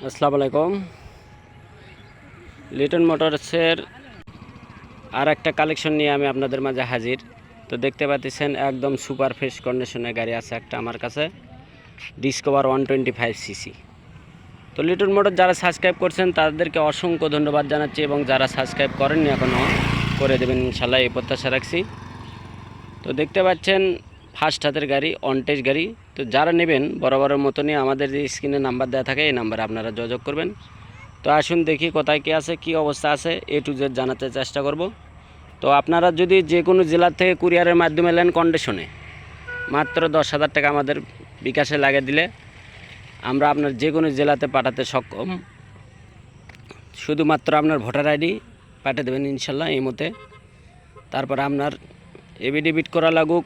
আসসালামু আলাইকুম। লিটন মোটরসের আর একটা কালেকশন নিয়ে আমি আপনাদের মাঝে হাজির। তো দেখতে পাচ্ছেন একদম সুপার ফ্রেশ কন্ডিশনের গাড়ি আছে একটা আমার কাছে, ডিসকভার 125cc। তো লিটন মোটর যারা সাবস্ক্রাইব করছেন তাদেরকে অসংখ্য ধন্যবাদ জানাচ্ছি, এবং যারা সাবস্ক্রাইব করেননি এখনও করে দেবেন ইনশাল্লাহ, এই প্রত্যাশা রাখছি। তো দেখতে পাচ্ছেন ফার্স্ট হাতের গাড়ি, অনটেজ গাড়ি। তো যারা নেবেন বরাবরের মতনই আমাদের যে স্ক্রিনে নাম্বার দেওয়া থাকে এই নাম্বারে আপনারা যোগাযোগ করবেন। তো আসুন দেখি কোথায় কী আছে, কী অবস্থা আছে, A to Z জানাতে চেষ্টা করব। তো আপনারা যদি যে কোনো জেলার থেকে কুরিয়ারের মাধ্যমে নেন কন্ডিশনে, মাত্র 10,000 টাকা আমাদের বিকাশে লাগিয়ে দিলে আমরা আপনার যে কোনো জেলাতে পাঠাতে সক্ষম। শুধুমাত্র আপনার ভোটার আইডি পাঠিয়ে দেবেন ইনশাল্লাহ এই মতে। তারপর আপনার এফিডেভিট করা লাগুক,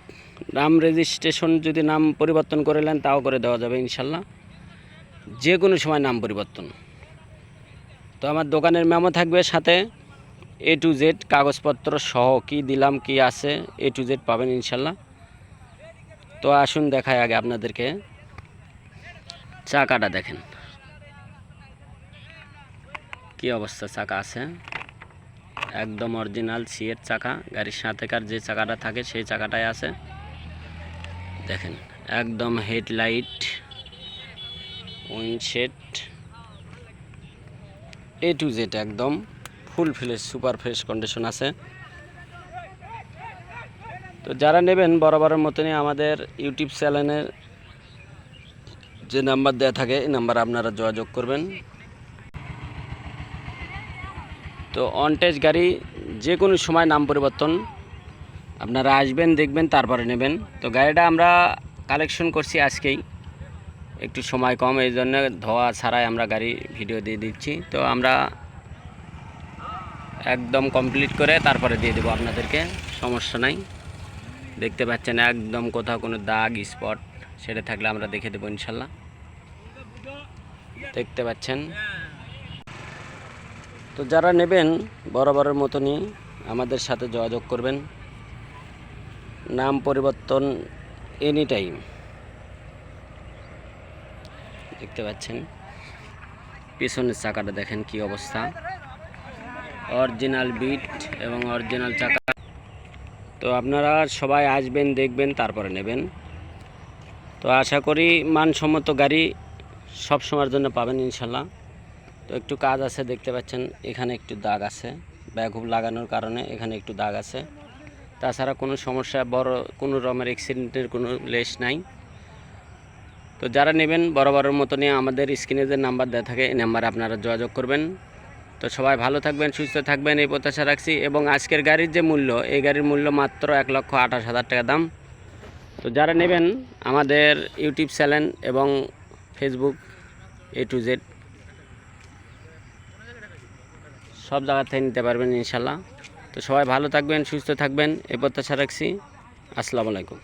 নাম রেজিস্ট্রেশন যদি নাম পরিবর্তন করে নেন তাও করে দেওয়া যাবে ইনশাল্লাহ, যে কোনো সময় নাম পরিবর্তন। তো আমার দোকানের মেমো থাকবে সাথে, A to Z কাগজপত্র সহ কি দিলাম কি আছে A to Z পাবেন ইনশাল্লাহ। তো আসুন দেখাই আগে আপনাদেরকে চাকাটা, দেখেন কি অবস্থা চাকা আছে, একদম অরিজিনাল সিয়ের চাকা। গাড়ির সাথেকার যে চাকাটা থাকে সেই চাকাটাই আছে, দেখেন একদম হেডলাইট, উইন্ডশেড A to Z একদম full fresh super fresh condition আছে। তো যারা নেবেন বরাবরের মতনই আমাদের ইউটিউব চ্যানেলের যে নাম্বার দেওয়া থাকে এই নাম্বারে আপনারা যোগাযোগ করবেন। তো অনটেজ গাড়ি যে কোনো সময় নাম পরিবর্তন, আপনারা আসবেন দেখবেন তারপরে নেবেন। তো গাড়িটা আমরা কালেকশন করছি আজকেই, একটু সময় কম, এই জন্য ধোয়া ছাড়াই আমরা গাড়ি ভিডিও দিয়ে দিচ্ছি। তো আমরা একদম কমপ্লিট করে তারপরে দিয়ে দেবো আপনাদেরকে, সমস্যা নাই। দেখতে পাচ্ছেন একদম কোথাও কোনো দাগ স্পট সেটা থাকলে আমরা দেখে দেবো ইনশাল্লাহ। দেখতে পাচ্ছেন। তো যারা নেবেন বরাবরের মতনই আমাদের সাথে যোগাযোগ করবেন, নাম পরিবর্তন এনি টাইম। দেখতে পাচ্ছেন পিছনের চাকাটা দেখেন কি অবস্থা, অরিজিনাল বিট এবং অরিজিনাল চাকা। তো আপনারা সবাই আসবেন দেখবেন তারপরে নেবেন। তো আশা করি মানসম্মত গাড়ি সব সময়ের জন্য পাবেন ইনশাল্লাহ। তো একটু কাজ আছে, দেখতে পাচ্ছেন এখানে একটু দাগ আছে, ব্যাকহুক লাগানোর কারণে এখানে একটু দাগ আছে। তাছাড়া কোনো সমস্যা, বড় কোনো রকমের অ্যাক্সিডেন্টের কোনো লেশ নাই। তো যারা নেবেন বরাবরের মতনই আমাদের স্ক্রিনে যে নাম্বার দেওয়া থাকে এই নাম্বারে আপনারা যোগাযোগ করবেন। তো সবাই ভালো থাকবেন, সুস্থ থাকবেন এই প্রত্যাশা রাখছি। এবং আজকের গাড়ির যে মূল্য, এই গাড়ির মূল্য মাত্র 1,28,000 টাকা দাম। তো যারা নেবেন আমাদের ইউটিউব চ্যানেল এবং ফেসবুক A to Z সব জায়গা থেকে নিতে পারবেন ইনশাল্লাহ। তো সবাই ভালো থাকবেন, সুস্থ থাকবেন এই প্রত্যাশা রাখছি। আসসালামু আলাইকুম।